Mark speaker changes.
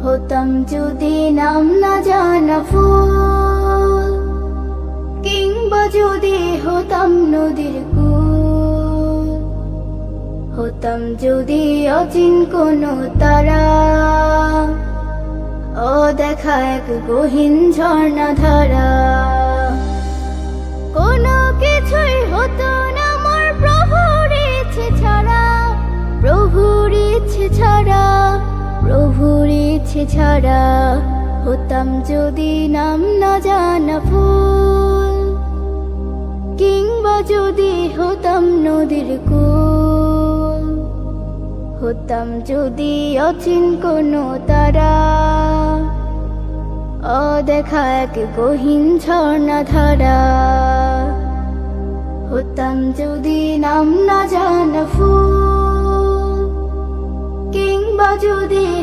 Speaker 1: হতাম যদি নাম না জানা ফুল, কিংবা যদি হতাম নদীর কূল, হতাম যদি অচিন কোনো তারা, অদেখা এক গহীন ঝর্ণা ধারা। কোনো কিছুই হতো না মোর প্রভুর ইচ্ছে ছাড়া, প্রভুর ইচ্ছে ছাড়া, প্রভুর ইচ্ছে ছাড়া। হতাম যদি নাম না জানা ফুল, কিংবা যদি হতাম নদীর কূল, হতাম যদি অচিন কোনো তারা, অদেখা এক গহীন ঝর্ণা ধারা। হতাম যদি নাম না জানা ফুল, কিংবা যদি